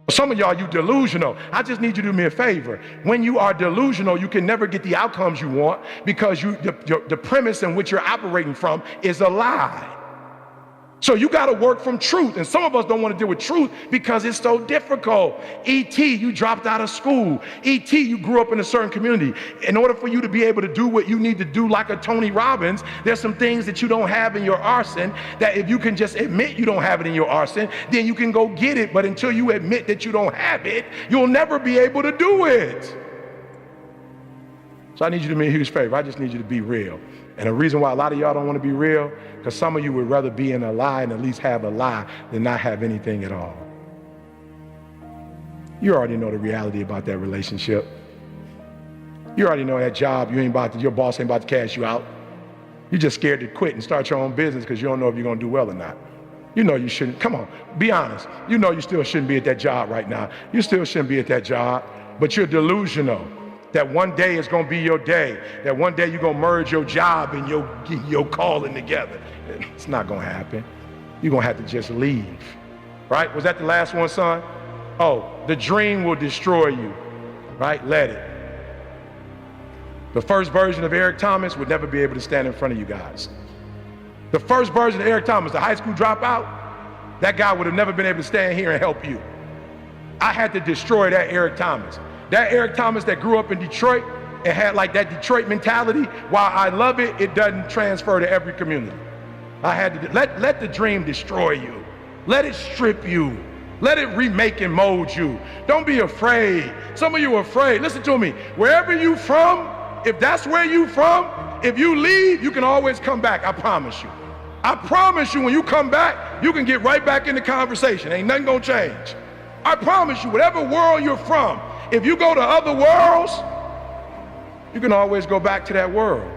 Some of y'all, you delusional. I just need you to do me a favor. When you are delusional, you can never get the outcomes you want because the premise in which you're operating from is a lie. So you got to work from truth. And some of us don't want to deal with truth because it's so difficult. E.T., you dropped out of school. E.T., you grew up in a certain community. In order for you to be able to do what you need to do like a Tony Robbins, there's some things that you don't have in your arsenal that if you can just admit you don't have it in your arsenal, then you can go get it. But until you admit that you don't have it, you'll never be able to do it. So I need you to do me a huge favor. I just need you to be real. And the reason why a lot of y'all don't want to be real, because some of you would rather be in a lie and at least have a lie than not have anything at all. You already know the reality about that relationship. You already know that job, your boss ain't about to cash you out. You're just scared to quit and start your own business because you don't know if you're going to do well or not. You know you shouldn't. Come on, be honest. You know you still shouldn't be at that job right now. You still shouldn't be at that job, but you're delusional. That one day is gonna be your day. That one day you're gonna merge your job and your calling together. It's not gonna happen. You're gonna have to just leave. Right? Was that the last one, son? Oh, the dream will destroy you. Right? Let it. The first version of Eric Thomas would never be able to stand in front of you guys. The first version of Eric Thomas, the high school dropout, that guy would have never been able to stand here and help you. I had to destroy that Eric Thomas. That Eric Thomas that grew up in Detroit and had like that Detroit mentality, while I love it, it doesn't transfer to every community. I had to let the dream destroy you. Let it strip you. Let it remake and mold you. Don't be afraid. Some of you are afraid. Listen to me. Wherever you from, if that's where you from, if you leave, you can always come back. I promise you. I promise you when you come back, you can get right back in the conversation. Ain't nothing gonna change. I promise you, whatever world you're from, if you go to other worlds, you can always go back to that world.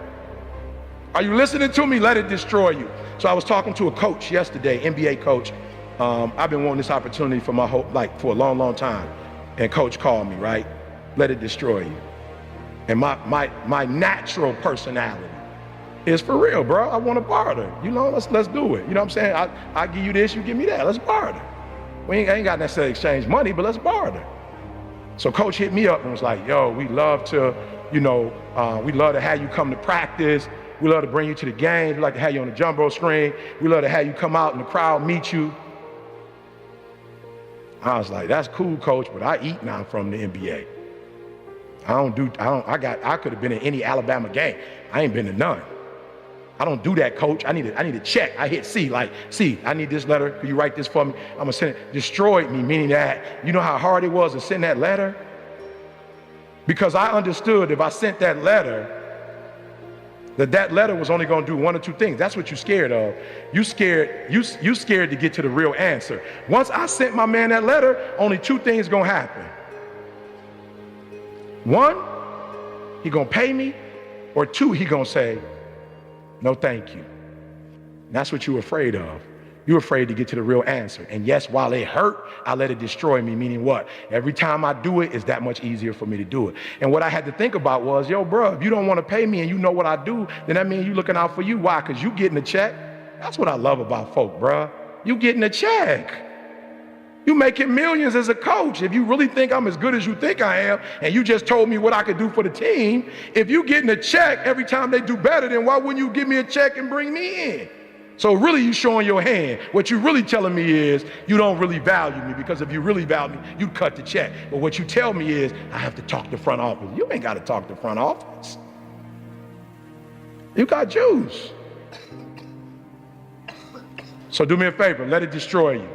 Are you listening to me? Let it destroy you. So I was talking to a coach yesterday, NBA coach. I've been wanting this opportunity for for a long, long time. And coach called me, right? Let it destroy you. And my natural personality is for real, bro. I want to barter. You know, let's do it. You know what I'm saying? I give you this, you give me that. Let's barter. We ain't got necessarily exchange money, but let's barter. So coach hit me up and was like, yo, we love to, we'd love to have you come to practice. We love to bring you to the games. We like to have you on the jumbo screen. We love to have you come out in the crowd, meet you. I was like, that's cool, coach, but I eat now from the NBA. I could have been in any Alabama game. I ain't been to none. I don't do that, coach. I need a check. I hit C, like, C, I need this letter. Can you write this for me? I'm gonna send it. Destroyed me, meaning that, you know how hard it was to send that letter? Because I understood if I sent that letter, that letter was only gonna do one or two things. That's what you're scared of. You scared to get to the real answer. Once I sent my man that letter, only two things gonna happen. One, he gonna pay me, or two, he gonna say, no, thank you. And that's what you're afraid of. You're afraid to get to the real answer. And yes, while it hurt, I let it destroy me, meaning what? Every time I do it, it's that much easier for me to do it. And what I had to think about was, yo, bro, if you don't want to pay me and you know what I do, then that means you looking out for you. Why? Because you getting a check. That's what I love about folk, bro. You getting a check. You making millions as a coach. If you really think I'm as good as you think I am, and you just told me what I could do for the team, if you getting a check every time they do better, then why wouldn't you give me a check and bring me in? So really you showing your hand. What you really telling me is you don't really value me, because if you really value me, you'd cut the check. But what you tell me is I have to talk to front office. You ain't got to talk to front office. You got juice. So do me a favor, let it destroy you.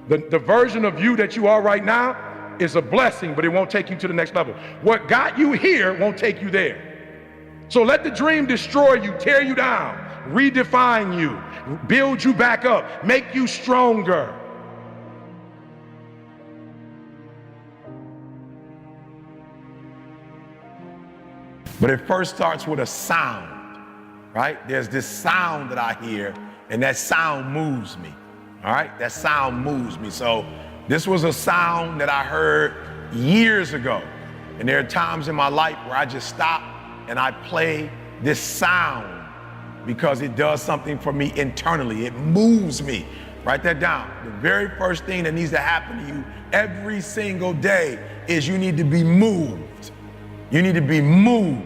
The version of you that you are right now is a blessing, but it won't take you to the next level. What got you here won't take you there. So let the dream destroy you, tear you down, redefine you, build you back up, make you stronger. But it first starts with a sound, right? There's this sound that I hear, and that sound moves me. All right, that sound moves me. So this was a sound that I heard years ago. And there are times in my life where I just stop and I play this sound because it does something for me internally. It moves me. Write that down. The very first thing that needs to happen to you every single day is you need to be moved. You need to be moved.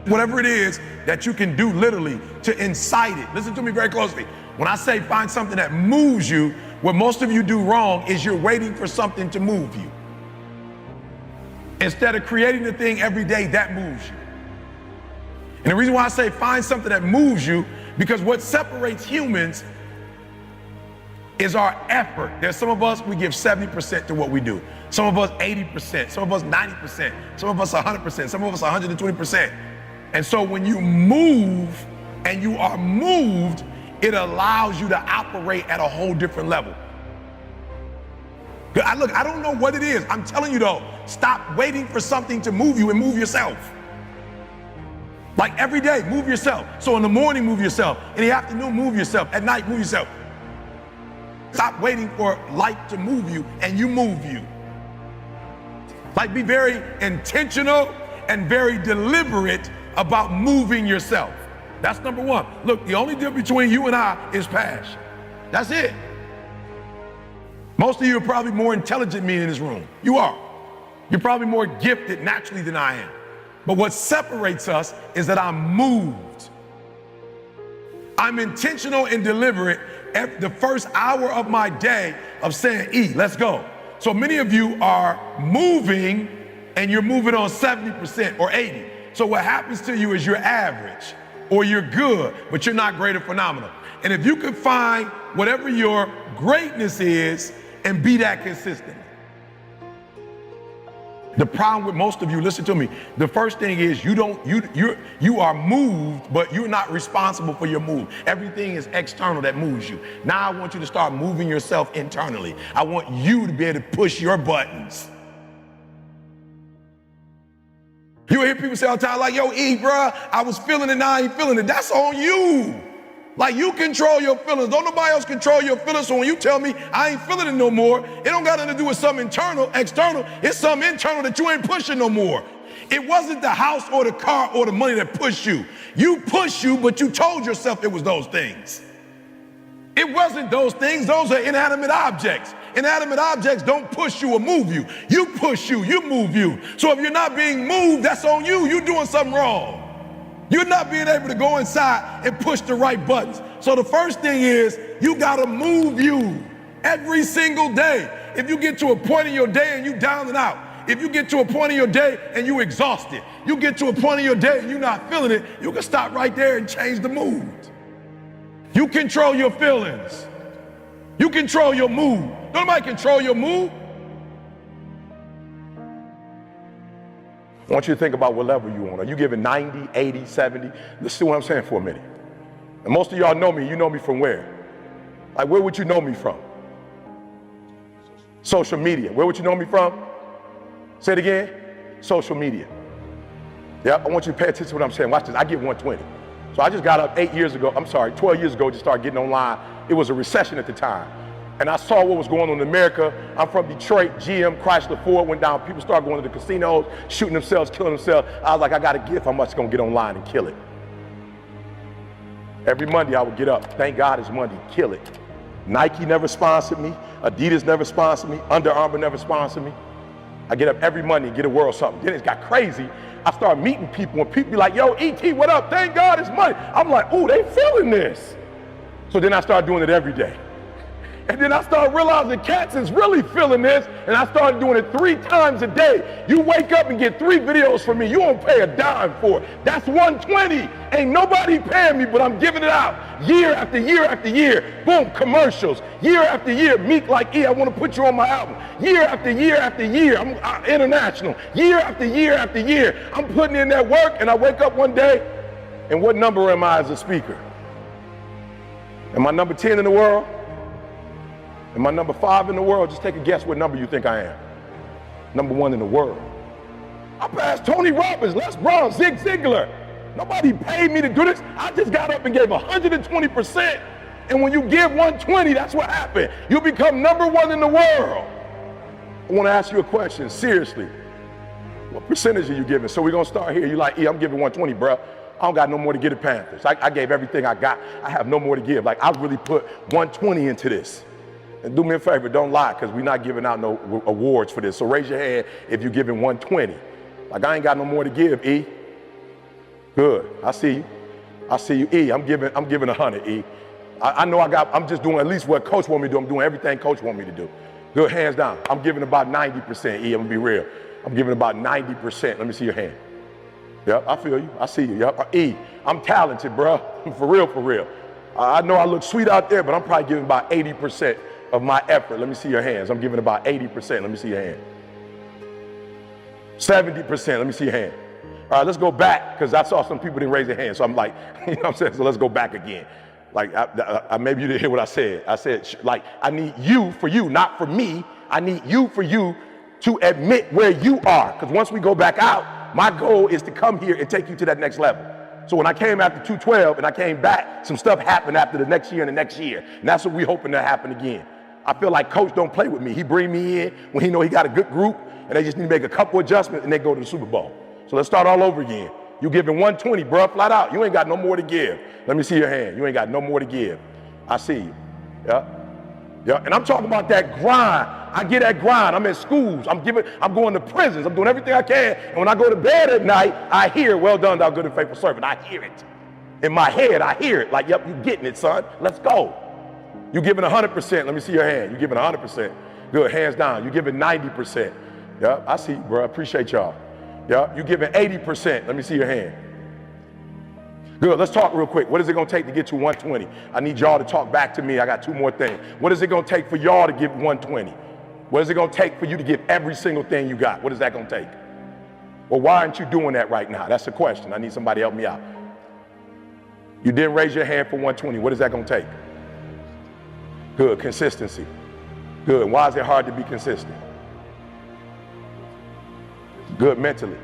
Whatever it is that you can do literally to incite it. Listen to me very closely. When I say find something that moves you, what most of you do wrong is you're waiting for something to move you. Instead of creating the thing every day that moves you. And the reason why I say find something that moves you, because what separates humans is our effort. There's some of us, we give 70% to what we do. Some of us 80%, some of us 90%, some of us 100%, some of us 120%. And so when you move and you are moved, it allows you to operate at a whole different level. Look, I don't know what it is. I'm telling you though, stop waiting for something to move you and move yourself. Like every day, move yourself. So in the morning, move yourself. In the afternoon, move yourself. At night, move yourself. Stop waiting for life to move you and you move you. Like be very intentional and very deliberate about moving yourself. That's number one. Look, the only difference between you and I is passion. That's it. Most of you are probably more intelligent than me in this room. You are. You're probably more gifted naturally than I am. But what separates us is that I'm moved. I'm intentional and deliberate at the first hour of my day of saying, E, let's go. So many of you are moving and you're moving on 70% or 80. So what happens to you is you're average or you're good, but you're not great or phenomenal. And if you can find whatever your greatness is and be that consistent. The problem with most of you, listen to me, the first thing is you are moved, but you're not responsible for your move. Everything is external that moves you. Now I want you to start moving yourself internally. I want you to be able to push your buttons. You hear people say all the time, like, yo, E, bruh, I was feeling it, now I ain't feeling it. That's on you. Like, you control your feelings. Don't nobody else control your feelings. So when you tell me I ain't feeling it no more, it don't got nothing to do with something external. It's something internal that you ain't pushing no more. It wasn't the house or the car or the money that pushed you. You pushed you, but you told yourself it was those things. It wasn't those things. Those are inanimate objects. Inanimate objects don't push you or move you. You push you, you move you. So if you're not being moved, that's on you. You're doing something wrong. You're not being able to go inside and push the right buttons. So the first thing is you gotta move you every single day. If you get to a point in your day and you down and out, if you get to a point in your day and you exhausted, you get to a point in your day and you're not feeling it, you can stop right there and change the mood. You control your feelings. You control your mood. Nobody control your mood. I want you to think about what level you're on. Are you giving 90, 80, 70? Listen to what I'm saying for a minute. And most of y'all know me. You know me from where? Like, where would you know me from? Social media. Where would you know me from? Say it again. Social media. Yeah, I want you to pay attention to what I'm saying. Watch this. I get 120. So I just got up 12 years ago to start getting online. It was a recession at the time. And I saw what was going on in America. I'm from Detroit, GM, Chrysler, Ford went down. People started going to the casinos, shooting themselves, killing themselves. I was like, I got a gift. I'm just gonna get online and kill it. Every Monday I would get up. Thank God it's Monday, kill it. Nike never sponsored me. Adidas never sponsored me. Under Armour never sponsored me. I get up every Monday and get a world something. Then it got crazy. I started meeting people and people be like, yo, E.T., what up? Thank God it's Monday. I'm like, ooh, they feeling this. So then I started doing it every day. And then I started realizing cats is really feeling this, and I started doing it 3 times a day. You wake up and get 3 videos from me. You won't pay a dime for it. That's 120. Ain't nobody paying me, but I'm giving it out year after year after year. Boom, commercials. Year after year, Meek like, E, I want to put you on my album. Year after year after year, I'm international. Year after year after year, I'm putting in that work, and I wake up one day, and what number am I as a speaker? Am I number 10 in the world? Am I number 5 in the world? Just take a guess what number you think I am. Number 1 in the world. I passed Tony Robbins, Les Brown, Zig Ziglar. Nobody paid me to do this. I just got up and gave 120%. And when you give 120, that's what happened. You become number 1 in the world. I want to ask you a question, seriously. What percentage are you giving? So we're going to start here. You're like, E, I'm giving 120, bro. I don't got no more to give the Panthers. I gave everything I got. I have no more to give. Like, I really put 120 into this. And do me a favor, don't lie, because we're not giving out no awards for this. So raise your hand if you're giving 120. Like, I ain't got no more to give, E. Good, I see you. I see you, E. I'm giving 100, E. I know I'm just doing at least what Coach want me to do. I'm doing everything Coach want me to do. Good, hands down. I'm giving about 90%, E. I'm gonna be real. I'm giving about 90%. Let me see your hand. Yep, I feel you. I see you. Yep. E, I'm talented, bro. For real, for real. I know I look sweet out there, but I'm probably giving about 80% of my effort. Let me see your hands. I'm giving about 80%. Let me see your hand. 70%. Let me see your hand. All right, let's go back, because I saw some people didn't raise their hand. So I'm like, you know what I'm saying? So let's go back again. Like, maybe you didn't hear what I said. I said, like, I need you for you, not for me. I need you for you to admit where you are. Because once we go back out, my goal is to come here and take you to that next level. So when I came after 212 and I came back, some stuff happened after the next year and the next year. And that's what we're hoping to happen again. I feel like Coach don't play with me. He bring me in when he know he got a good group and they just need to make a couple adjustments and they go to the Super Bowl. So let's start all over again. You giving 120, bro, flat out. You ain't got no more to give. Let me see your hand. You ain't got no more to give. I see you. Yeah. Yeah. And I'm talking about that grind. I get that grind. I'm in schools. I'm going to prisons. I'm doing everything I can. And when I go to bed at night, I hear, well done, thou good and faithful servant. I hear it. In my head, I hear it. Like, yep, you getting it, son. Let's go. You giving 100%. Let me see your hand. You giving 100%. Good, hands down. You giving 90%. Yeah, I see you, bro. I appreciate y'all. Yeah, you giving 80%. Let me see your hand. Good, let's talk real quick. What is it gonna take to get to 120? I need y'all to talk back to me. I got two more things. What is it gonna take for y'all to give 120? What is it gonna take for you to give every single thing you got? What is that gonna take? Well, why aren't you doing that right now? That's the question. I need somebody to help me out. You didn't raise your hand for 120. What is that gonna take? Good, consistency. Good, why is it hard to be consistent? Good, mentally,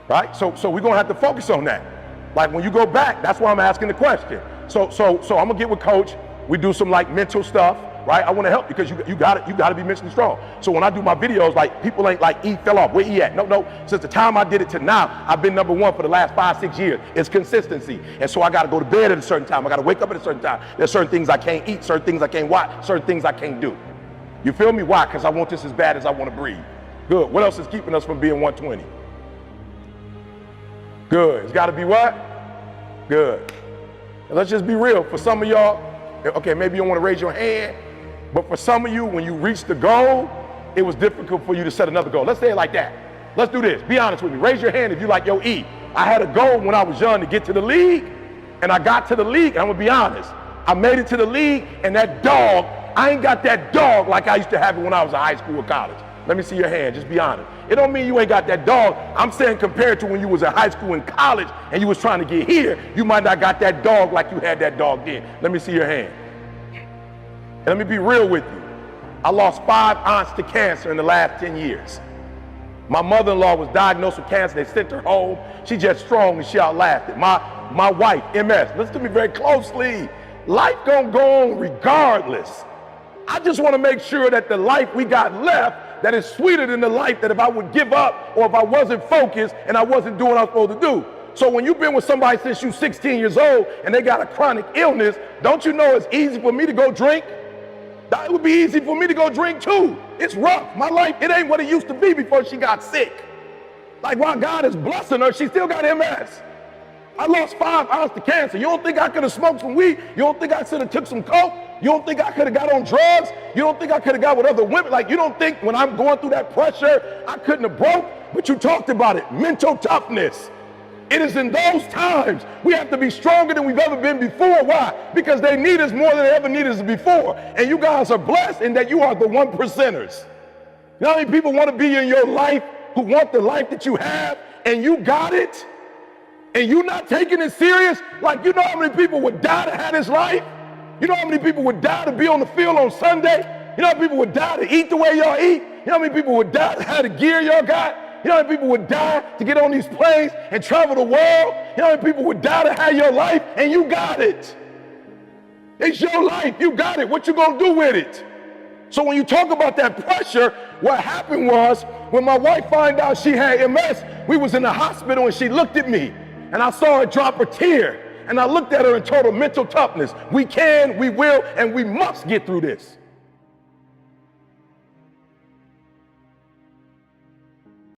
right? So we're gonna have to focus on that. Like when you go back, that's why I'm asking the question. So I'm gonna get with Coach. We do some like mental stuff, right? I want to help you because you got to be mentally strong. So when I do my videos, like people ain't like E fell off. Where E at? No. Since the time I did it to now, I've been #1 for the last 5-6 years. It's consistency. And so I got to go to bed at a certain time. I got to wake up at a certain time. There's certain things I can't eat, certain things I can't watch, certain things I can't do. You feel me? Why? Because I want this as bad as I want to breathe. Good. What else is keeping us from being 120? Good. It's got to be what? Good. And let's just be real. For some of y'all, okay, maybe you don't want to raise your hand, but for some of you, when you reach the goal, it was difficult for you to set another goal. Let's say it like that. Let's do this. Be honest with me. Raise your hand if you like, yo, E, I had a goal when I was young to get to the league, and I got to the league, and I'm going to be honest. I made it to the league, and that dog, I ain't got that dog like I used to have it when I was in high school or college. Let me see your hand, just be honest. It don't mean you ain't got that dog. I'm saying compared to when you was in high school and college and you was trying to get here, you might not got that dog like you had that dog then. Let me see your hand. And let me be real with you. I lost 5 aunts to cancer in the last 10 years. My mother-in-law was diagnosed with cancer. They sent her home. She just strong and she outlasted. My wife, MS, listen to me very closely. Life gonna go on regardless. I just want to make sure that the life we got left that is sweeter than the life that if I would give up or if I wasn't focused and I wasn't doing what I was supposed to do. So when you've been with somebody since you're 16 years old and they got a chronic illness, don't you know it's easy for me to go drink? It would be easy for me to go drink too. It's rough. My life, it ain't what it used to be before she got sick. Like while God is blessing her, she still got MS. I lost 5 aunts to cancer. You don't think I could have smoked some weed? You don't think I should have took some coke? You don't think I could have got on drugs? You don't think I could have got with other women? Like you don't think when I'm going through that pressure, I couldn't have broke? But you talked about it, mental toughness. It is in those times we have to be stronger than we've ever been before. Why? Because they need us more than they ever needed us before. And you guys are blessed in that you are the 1%ers. You know how many people want to be in your life who want the life that you have and you got it? And you not taking it serious? Like you know how many people would die to have this life? You know how many people would die to be on the field on Sunday? You know how many people would die to eat the way y'all eat? You know how many people would die to have the gear y'all got? You know how many people would die to get on these planes and travel the world? You know how many people would die to have your life and you got it? It's your life, you got it. What you gonna do with it? So when you talk about that pressure, what happened was when my wife found out she had MS, we was in the hospital and she looked at me and I saw her drop a tear. And I looked at her and told her mental toughness. We can, we will, and we must get through this.